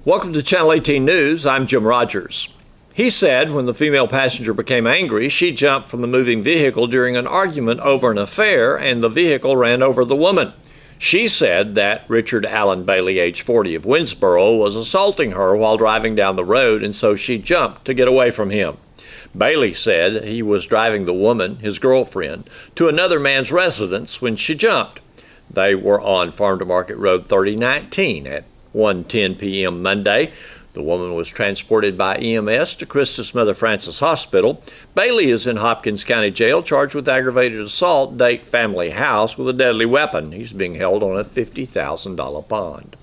Welcome to Channel 18 News. I'm Jim Rogers. He said when the female passenger became angry, she jumped from the moving vehicle during an argument over an affair and the vehicle ran over the woman. She said that Richard Allen Bailey, age 40, of Winsboro, was assaulting her while driving down the road, and so she jumped to get away from him. Bailey said he was driving the woman, his girlfriend, to another man's residence when she jumped. They were on Farm to Market Road 3019 at 1:10 p.m. Monday. The woman was transported by EMS to Christus Mother Frances Hospital. Bailey is in Hopkins County Jail, charged with aggravated assault, Date family house with a deadly weapon. He's being held on a $50,000 bond.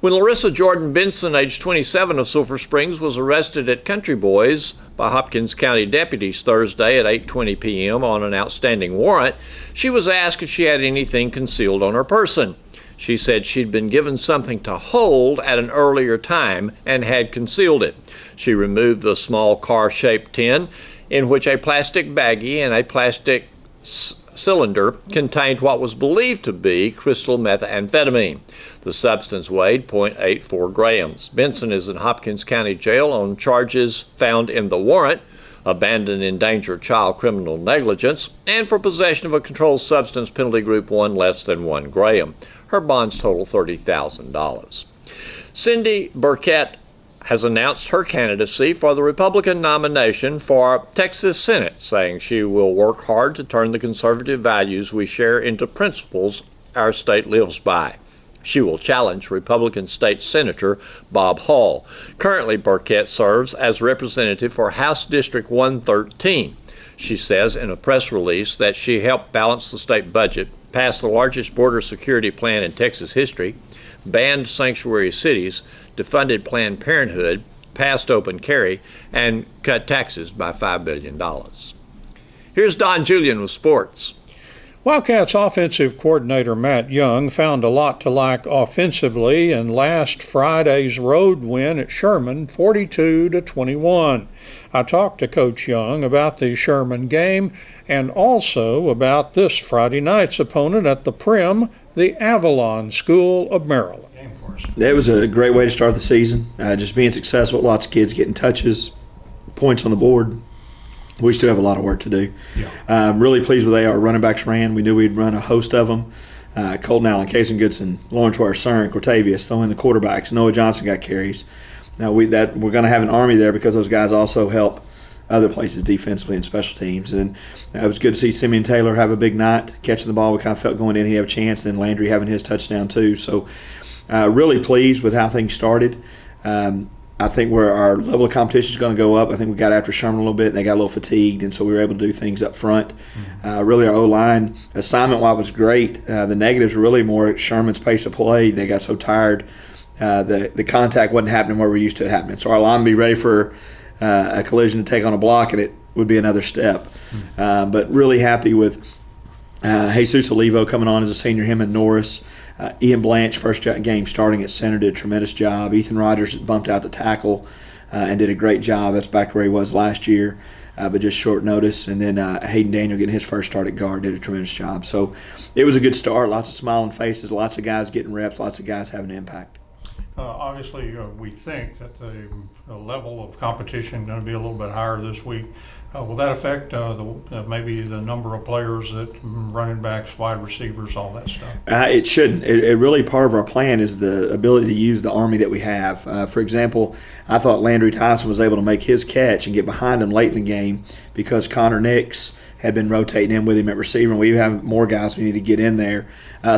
When Larissa Jordan Benson, age 27, of Sulphur Springs, was arrested at Country Boys by Hopkins County deputies Thursday at 8:20 p.m. on an outstanding warrant, she was asked if she had anything concealed on her person. She said she'd been given something to hold at an earlier time and had concealed it. She removed the small car-shaped tin in which a plastic baggie and a plastic cylinder contained what was believed to be crystal methamphetamine. The substance weighed 0.84 grams. Benson is in Hopkins County Jail on charges found in the warrant: abandoned endangered child criminal negligence, and for possession of a controlled substance penalty group 1 less than 1 gram. Her bonds total $30,000. Cindy Burkett has announced her candidacy for the Republican nomination for Texas Senate, saying she will work hard to turn the conservative values we share into principles our state lives by. She will challenge Republican State Senator Bob Hall. Currently, Burkett serves as representative for House District 113. She says in a press release that she helped balance the state budget, passed the largest border security plan in Texas history, banned sanctuary cities, defunded Planned Parenthood, passed open carry, and cut taxes by $5 billion. Here's Don Julian with sports. Wildcats offensive coordinator Matt Young found a lot to like offensively in last Friday's road win at Sherman, 42-21. I talked to Coach Young about the Sherman game and also about this Friday night's opponent at the Prim, the Avalon School of Maryland. It was a great way to start the season, just being successful, lots of kids getting touches, points on the board. We still have a lot of work to do. Yeah. Really pleased with the way our running backs ran. We knew we'd run a host of them. Colton Allen, Casey Goodson, Lawrence Ware, Cern, Cortavius, throwing the quarterbacks. Noah Johnson got carries. Now we're going to have an army there because those guys also help other places defensively and special teams. And it was good to see Simeon Taylor have a big night, catching the ball. We kind of felt going in he'd have a chance. Then Landry having his touchdown too. So really pleased with how things started. I think where our level of competition is going to go up. I think we got after Sherman a little bit, and they got a little fatigued, and so we were able to do things up front. Really, our O-line assignment-wise was great. The negatives were really more at Sherman's pace of play. They got so tired. The contact wasn't happening where we're used to it happening. So our line would be ready for a collision to take on a block, and it would be another step. But really happy with Jesus Olivo coming on as a senior, him and Norris. Ian Blanche, first game starting at center, did a tremendous job. Ethan Rogers bumped out to tackle and did a great job. That's back where he was last year, but just short notice. And then Hayden Daniel getting his first start at guard, did a tremendous job. So it was a good start, lots of smiling faces, lots of guys getting reps, lots of guys having an impact. Obviously, we think that the level of competition is going to be a little bit higher this week. Will that affect maybe the number of players, that running backs, wide receivers, all that stuff? It shouldn't. It really, part of our plan is the ability to use the army that we have. For example, I thought Landry Tyson was able to make his catch and get behind him late in the game because Connor Nix had been rotating in with him at receiver, and we have more guys we need to get in there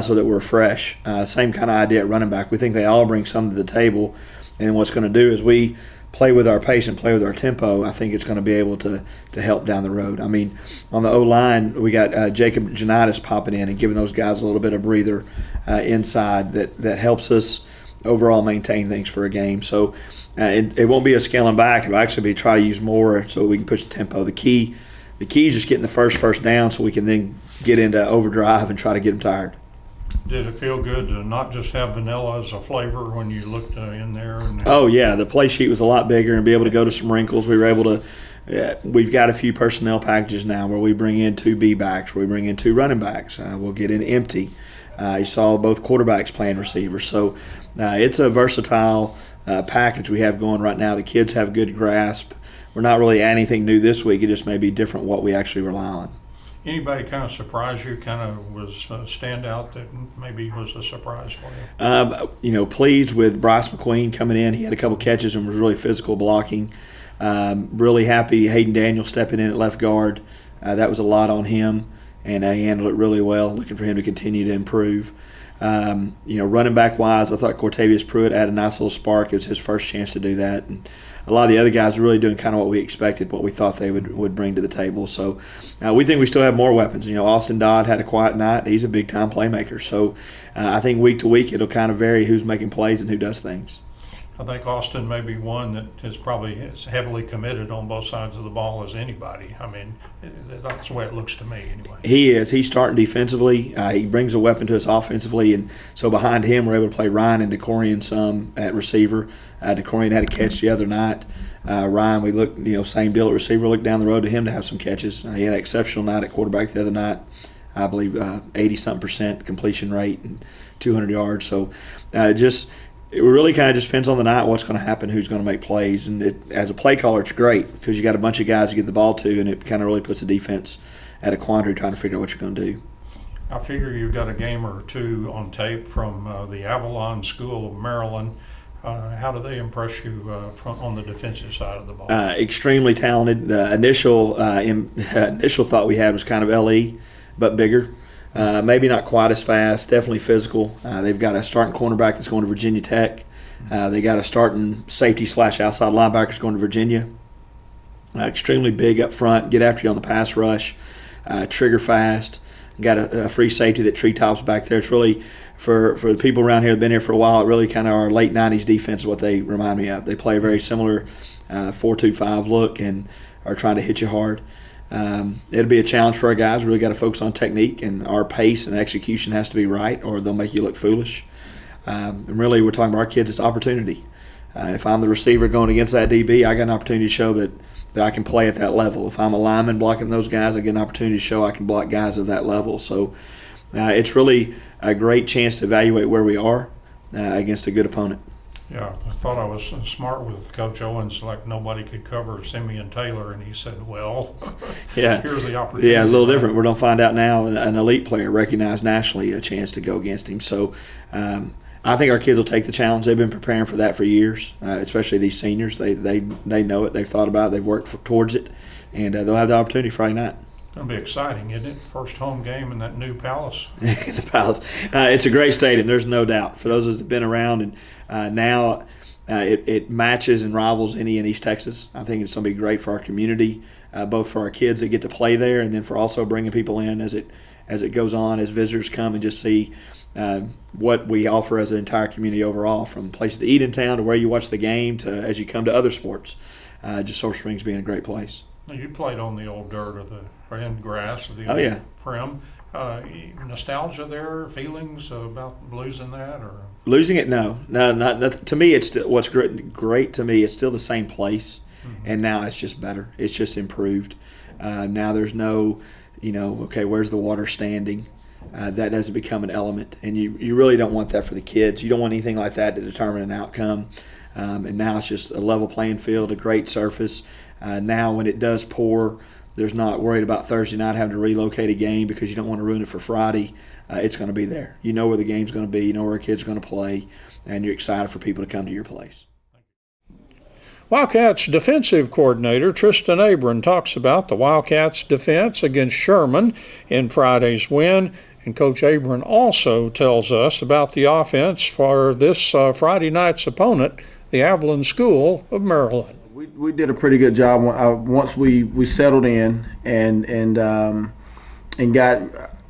so that we're fresh. Same kind of idea at running back. We think they all bring something to the table, and what's going to do is we play with our pace and play with our tempo. I think it's going to be able to help down the road. I mean, on the O-line, we got Jacob Janitis popping in and giving those guys a little bit of breather inside that helps us overall maintain things for a game. So it won't be a scaling back. It'll actually be try to use more so we can push the tempo. The key is just getting the first down so we can then get into overdrive and try to get them tired. Did it feel good to not just have vanilla as a flavor when you looked in there? Oh, yeah. The play sheet was a lot bigger and be able to go to some wrinkles. We were able to we've got a few personnel packages now where we bring in 2 B-backs, where we bring in 2 running backs. We'll get in empty. You saw both quarterbacks playing receivers. So it's a versatile package we have going right now. The kids have good grasp. We're not really adding anything new this week. It just may be different what we actually rely on. Anybody kind of surprise you, kind of was a standout that maybe was a surprise for you? Pleased with Bryce McQueen coming in. He had a couple catches and was really physical blocking. Really happy Hayden Daniels stepping in at left guard. That was a lot on him, and he handled it really well. Looking for him to continue to improve. Running back wise, I thought Cortavius Pruitt had a nice little spark. It was his first chance to do that, and a lot of the other guys are really doing kind of what we expected, what we thought they would bring to the table. So we think we still have more weapons. Austin Dodd had a quiet night. He's a big time playmaker. So I think week to week it'll kind of vary who's making plays and who does things. I think Austin may be one that is probably as heavily committed on both sides of the ball as anybody. I mean, that's the way it looks to me anyway. He is. He's starting defensively. He brings a weapon to us offensively, and so behind him we're able to play Ryan and DeCorian some at receiver. DeCorian had a catch the other night. Ryan, we looked, same deal at receiver. Looked down the road to him to have some catches. He had an exceptional night at quarterback the other night. I believe 80-something% completion rate and 200 yards. So it really kind of just depends on the night what's going to happen, who's going to make plays. And as a play caller, it's great because you got a bunch of guys to get the ball to, and it kind of really puts the defense at a quandary trying to figure out what you're going to do. I figure you've got a game or two on tape from the Avalon School of Maryland. How do they impress you on the defensive side of the ball? Extremely talented. The initial thought we had was kind of LE, but bigger. Maybe not quite as fast, definitely physical. They've got a starting cornerback that's going to Virginia Tech. They got a starting safety / outside linebackers going to Virginia. Extremely big up front, get after you on the pass rush, trigger fast. Got a free safety that Treetop's back there. It's really, for the people around here that have been here for a while, it really kind of our late 90s defense is what they remind me of. They play a very similar 4-2-5 look and are trying to hit you hard. It'll be a challenge for our guys. We really got to focus on technique, and our pace and execution has to be right, or they'll make you look foolish. And really, we're talking about our kids. It's opportunity. If I'm the receiver going against that DB, I got an opportunity to show that I can play at that level. If I'm a lineman blocking those guys, I get an opportunity to show I can block guys at that level. So it's really a great chance to evaluate where we are against a good opponent. Yeah, I thought I was smart with Coach Owens, like nobody could cover Simeon Taylor, and he said, well, yeah, here's the opportunity. Yeah, a little different. We're going to find out now an elite player recognized nationally a chance to go against him. So I think our kids will take the challenge. They've been preparing for that for years, especially these seniors. They know it. They've thought about it. They've worked towards it, and they'll have the opportunity Friday night. It's going to be exciting, isn't it? First home game in that new Palace. The Palace. It's a great stadium. There's no doubt. For those that have been around, and now it matches and rivals any in East Texas. I think it's going to be great for our community, both for our kids that get to play there, and then for also bringing people in as it goes on, as visitors come and just see what we offer as an entire community overall, from places to eat in town to where you watch the game to as you come to other sports. Just Sulphur Springs being a great place. Now, you played on the old dirt of the and grass of the old Prim. Nostalgia there, feelings about losing that, or losing it? No, not to me. It's still, what's great to me. It's still the same place, and now it's just better. It's just improved. Now there's no, okay, where's the water standing? That doesn't become an element, and you really don't want that for the kids. You don't want anything like that to determine an outcome. And now it's just a level playing field, a great surface. Now when it does pour, there's not worried about Thursday night having to relocate a game because you don't want to ruin it for Friday. It's going to be there. You know where the game's going to be. You know where a kid's going to play, and you're excited for people to come to your place. Wildcats defensive coordinator Tristan Abram talks about the Wildcats defense against Sherman in Friday's win. And Coach Abram also tells us about the offense for this Friday night's opponent, the Avalon School of Maryland. We did a pretty good job once we settled in and got,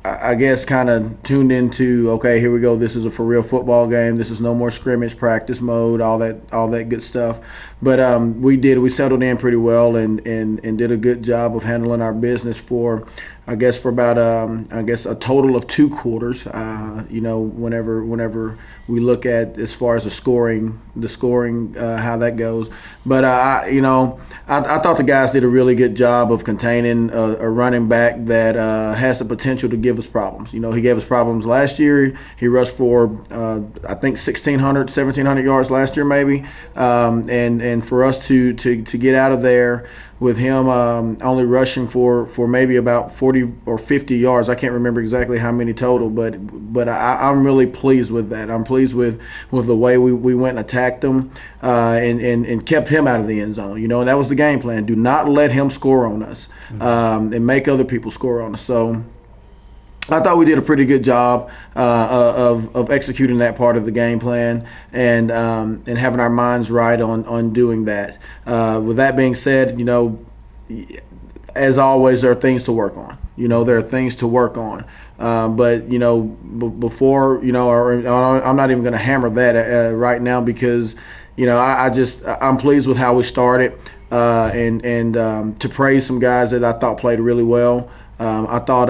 I guess, kind of tuned into, okay, here we go. This is a for real football game. This is no more scrimmage, practice mode, all that good stuff. But we settled in pretty well and did a good job of handling our business for I guess for about a total of 2 quarters. Whenever we look at as far as the scoring, how that goes. But I thought the guys did a really good job of containing a running back that has the potential to give us problems. He gave us problems last year. He rushed for I think 1,700 yards last year maybe, and for us to get out of there with him only rushing for maybe about 40 or 50 yards. I can't remember exactly how many total, but I'm really pleased with that. I'm pleased with the way we went and attacked him and kept him out of the end zone. And that was the game plan. Do not let him score on us and make other people score on us. So I thought we did a pretty good job of executing that part of the game plan and having our minds right on doing that. With that being said, as always, there are things to work on. There are things to work on. But before, I'm not even going to hammer that right now because, I'm pleased with how we started and to praise some guys that I thought played really well. I thought,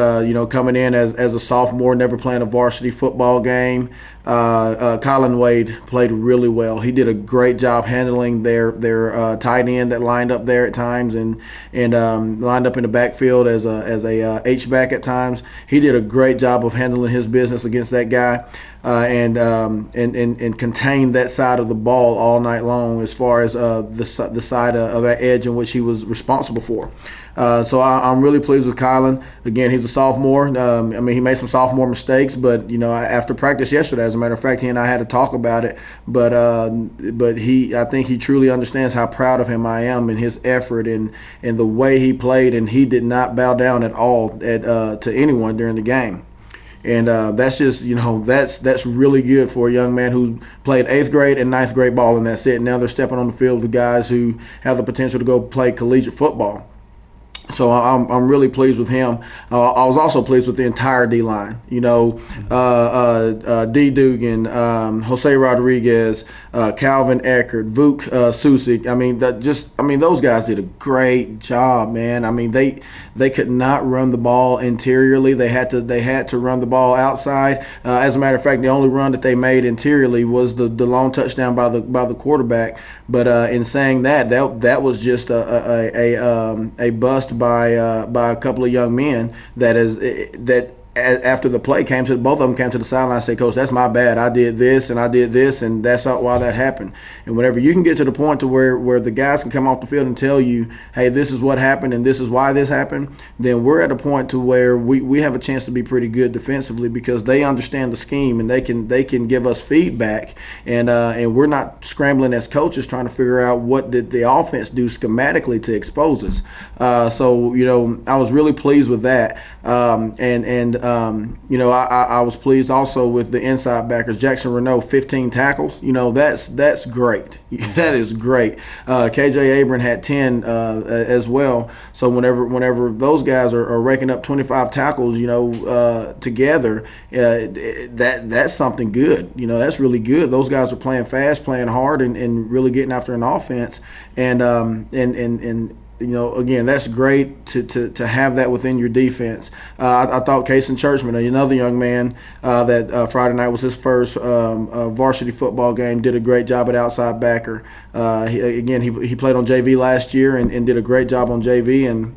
coming in as a sophomore, never playing a varsity football game, Colin Wade played really well. He did a great job handling their tight end that lined up there at times and lined up in the backfield as a H-back at times. He did a great job of handling his business against that guy and contained that side of the ball all night long as far as the side of that edge in which he was responsible for. So I'm really pleased with Kylan. Again, he's a sophomore. He made some sophomore mistakes, but after practice yesterday, as a matter of fact, he and I had to talk about it. But I think he truly understands how proud of him I am and his effort and the way he played, and he did not bow down at all to anyone during the game. And that's just, that's really good for a young man who's played 8th grade and 9th grade ball, and that's it. Now they're stepping on the field with guys who have the potential to go play collegiate football. So I'm really pleased with him. I was also pleased with the entire D-line. D. Dugan, Jose Rodriguez, Calvin Eckert, Vuk Susik. Those guys did a great job, man. They could not run the ball interiorly. They had to run the ball outside. As a matter of fact, the only run that they made interiorly was the long touchdown by the quarterback. But in saying that was just a bust by a couple of young men that after the play both of them came to the sideline and said, "Coach, that's my bad. I did this and that's why that happened." And whenever you can get to the point to where the guys can come off the field and tell you, "Hey, this is what happened and this is why this happened," then we're at a point to where we have a chance to be pretty good defensively because they understand the scheme and they can give us feedback and we're not scrambling as coaches trying to figure out what did the offense do schematically to expose us. So I was really pleased with that. I was pleased also with the inside backers. Jackson Renault, 15 tackles. That's great. That is great. KJ Abram had 10 as well. So whenever those guys are raking up 25 tackles, together, that's something good. That's really good. Those guys are playing fast, playing hard, and really getting after an offense. Again, that's great to have that within your defense. I thought Kason Churchman, another young man that Friday night was his first varsity football game, did a great job at outside backer. He played on JV last year and did a great job on JV. And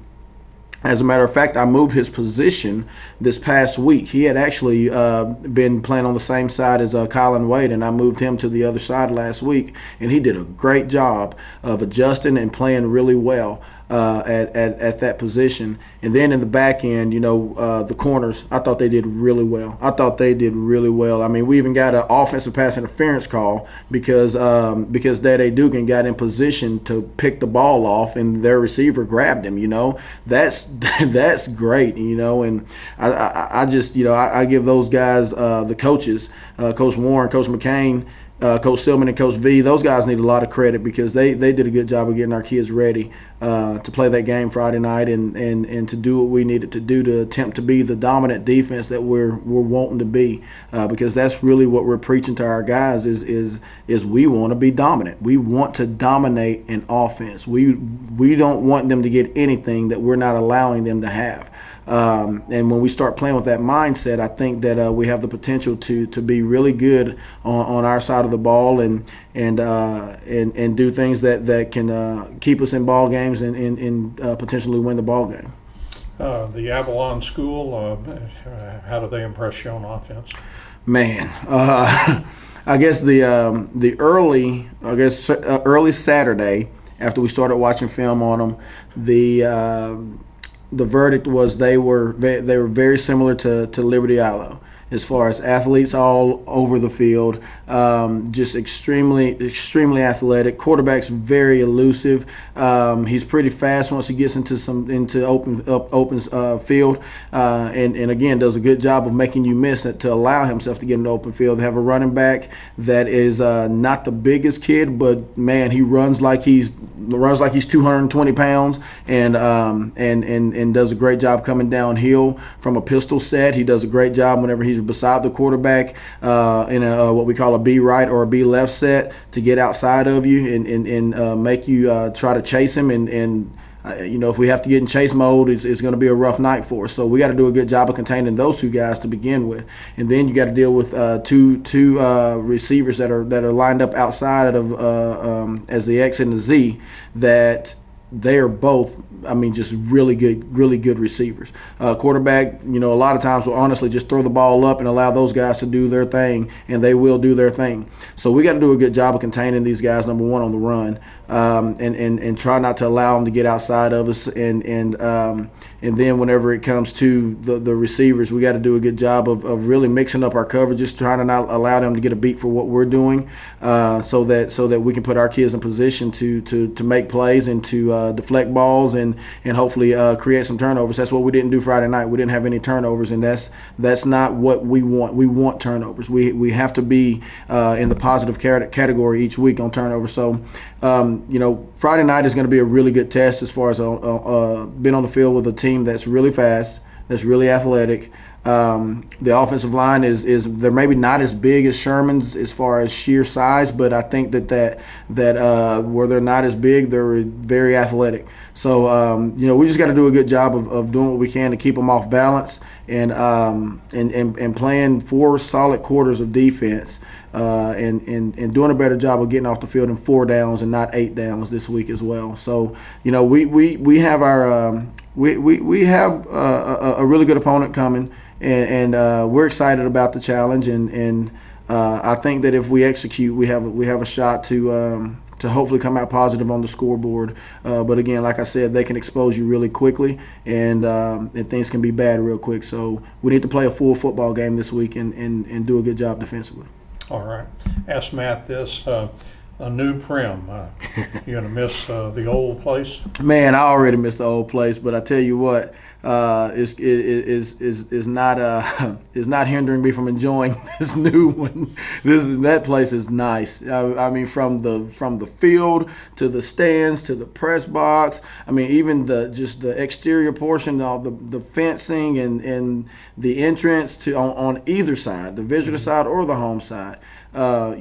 as a matter of fact, I moved his position this past week. He had actually been playing on the same side as Colin Wade, and I moved him to the other side last week, and he did a great job of adjusting and playing really well at that position. And then in the back end, the corners, I thought they did really well. We even got an offensive pass interference call because Dede Dugan got in position to pick the ball off, and their receiver grabbed him. That's great. And I give those guys, the coaches, Coach Warren, Coach McCain, Coach Silman, and Coach V, those guys need a lot of credit because they did a good job of getting our kids ready to play that game Friday night and to do what we needed to do to attempt to be the dominant defense that we're wanting to be, because that's really what we're preaching to our guys is we want to be dominant. We want to dominate an offense. We don't want them to get anything that we're not allowing them to have. And when we start playing with that mindset, I think that we have the potential to be really good on our side of the ball and do things that can keep us in ball games and potentially win the ball game. The Avalon School, how do they impress you on offense? Man, I guess the early Saturday after we started watching film on them, the verdict was they were very similar to Liberty Ilo as far as athletes all over the field, just extremely athletic. Quarterback's very elusive. He's pretty fast once he gets into open field, and again does a good job of making you miss it to allow himself to get into open field. They have a running back that is not the biggest kid, but man, he runs like he's 220 pounds, and does a great job coming downhill from a pistol set. He does a great job whenever he's beside the quarterback in what we call a B right or a B left set to get outside of you and make you try to chase him. And if we have to get in chase mode, it's going to be a rough night for us. So we got to do a good job of containing those two guys to begin with, and then you got to deal with two receivers that are lined up outside of as the X and the Z that. They are both, just really good receivers. Quarterback, a lot of times will honestly just throw the ball up and allow those guys to do their thing, and they will do their thing. So we got to do a good job of containing these guys, number one, on the run, and try not to allow them to get outside of us. And then whenever it comes to the receivers, we got to do a good job of really mixing up our coverages, trying to not allow them to get a beat for what we're doing, so that we can put our kids in position to make plays and to deflect balls and hopefully create some turnovers. That's what we didn't do Friday night. We didn't have any turnovers, and that's not what we want. We want turnovers. We have to be in the positive category each week on turnovers. So, Friday night is going to be a really good test as far as being on the field with a team that's really fast, that's really athletic. The offensive line is they're maybe not as big as Sherman's as far as sheer size, but I think that where they're not as big, they're very athletic. So we just got to do a good job of doing what we can to keep them off balance and playing 4 solid quarters of defense and doing a better job of getting off the field in 4 downs and not 8 downs this week as well. So we have our we have a really good opponent coming. And we're excited about the challenge, and I think that if we execute, we have a shot to hopefully come out positive on the scoreboard. But again, like I said, they can expose you really quickly, and things can be bad real quick. So we need to play a full football game this week and do a good job defensively. All right. Ask Matt this. A new Prim. You gonna miss the old place? Man, I already miss the old place, but I tell you what, is not hindering me from enjoying this new one. That place is nice. I mean, from the field to the stands to the press box. I mean, even the exterior portion, the fencing and the entrance on either side, the visitor side or the home side. I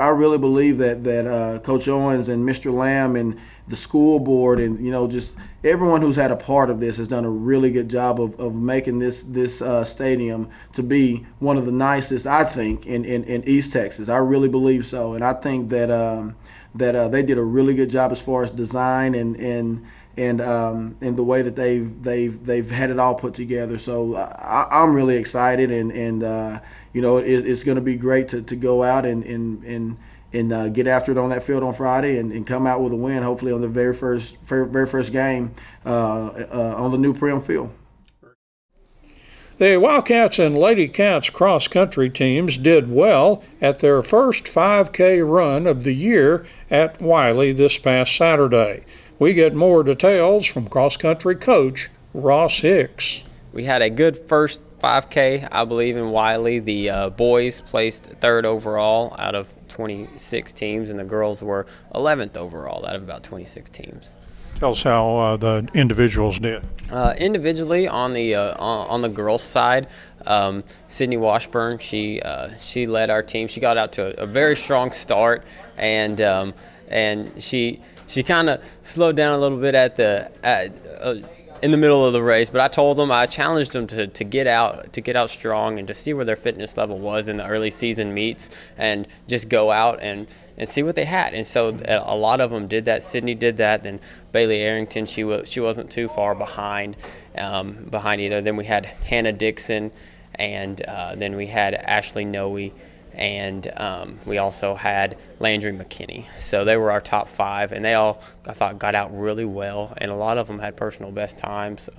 really believe that Coach Owens and Mr. Lamb and the school board and just everyone who's had a part of this has done a really good job of making this stadium to be one of the nicest, I think, in East Texas. I really believe so, and I think that they did a really good job as far as design and the way that they've had it all put together. So I'm really excited, and it's going to be great to go out and get after it on that field on Friday and come out with a win, hopefully on the very first game on the new Prim field. The Wildcats and Lady Cats cross-country teams did well at their first 5K run of the year at Wiley this past Saturday. We get more details from cross-country coach Ross Hicks. We had a good first 5K, I believe, in Wiley. The boys placed 3rd overall out of 26 teams, and the girls were 11th overall out of about 26 teams. Tell us how the individuals did. Individually, on the girls' side, Sydney Washburn, she led our team. She got out to a very strong start, and she kind of slowed down a little bit in the middle of the race, but I told them, I challenged them to get out strong and to see where their fitness level was in the early season meets and just go out and see what they had. And so a lot of them did that. Sydney did that. Then Bailey Arrington, she wasn't too far behind either. Then we had Hannah Dixon, and then we had Ashley Noe, and we also had Landry McKinney. So they were our top 5, and they all, I thought, got out really well, and a lot of them had personal best times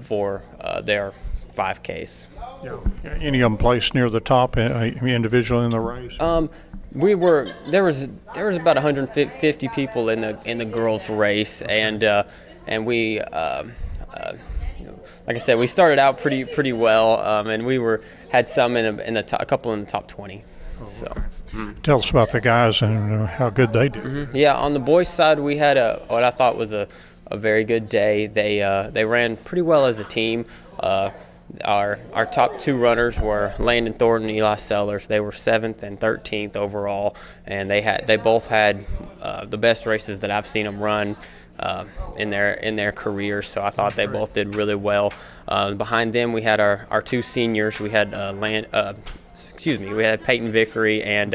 for their 5Ks. Yeah. Any of them placed near the top individually in the race? There was about 150 people in the girls' race, and we. Like I said, we started out pretty well, and we had some a couple in the top 20. So, Tell us about the guys and how good they did. Yeah, on the boys' side, we had what I thought was a very good day. They ran pretty well as a team. Our top 2 runners were Landon Thornton and Eli Sellers. They were 7th and 13th overall, and they both had the best races that I've seen them run in their careers. So I thought they both did really well. Behind them, we had our 2 seniors. We had we had Peyton Vickery and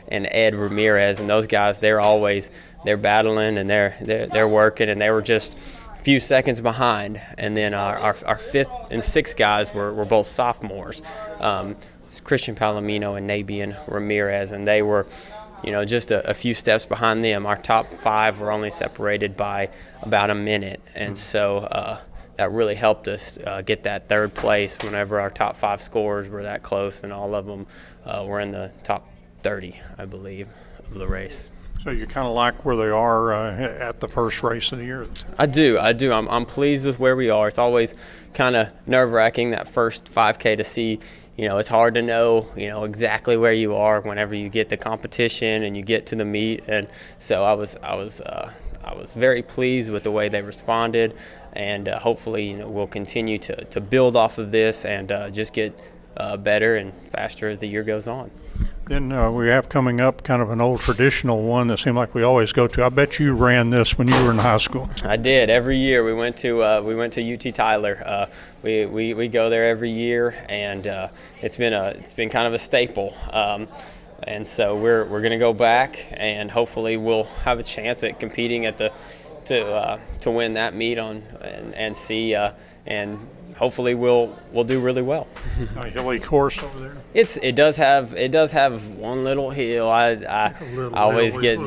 Ed Ramirez, and those guys, they're battling and they're working, and they were just a few seconds behind. And then our 5th and 6th guys were both sophomores, Christian Palomino and Nabian Ramirez, and they were just a few steps behind them. Our top 5 were only separated by about a minute, and so that really helped us get that 3rd place whenever our top 5 scorers were that close, and all of them were in the top 30, I believe, of the race. So you kind of like where they are at the first race of the year? I do. I'm pleased with where we are. It's always kind of nerve-wracking, that first 5K, to see. It's hard to know, exactly where you are whenever you get the competition and you get to the meet. And so I was very pleased with the way they responded, and hopefully, we'll continue to build off of this and just get better and faster as the year goes on. Then we have coming up kind of an old traditional one that seemed like we always go to. I bet you ran this when you were in high school. I did. Every year we went to UT Tyler. We go there every year, and it's been kind of a staple. And so we're going to go back, and hopefully we'll have a chance at competing at to win that meet and see and hopefully we'll do really well. A hilly course over there. It does have one little hill. I always get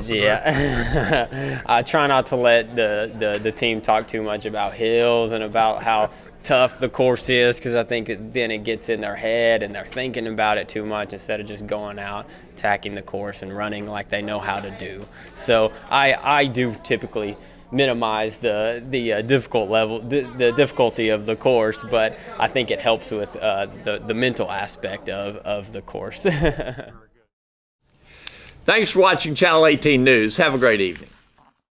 I try not to let the team talk too much about hills and about how tough the course is, because I think then it gets in their head and they're thinking about it too much instead of just going out, attacking the course and running like they know how to do. So I do typically minimize the difficulty of the course, but I think it helps with the mental aspect of the course. Thanks for watching Channel 18 News. Have a great evening.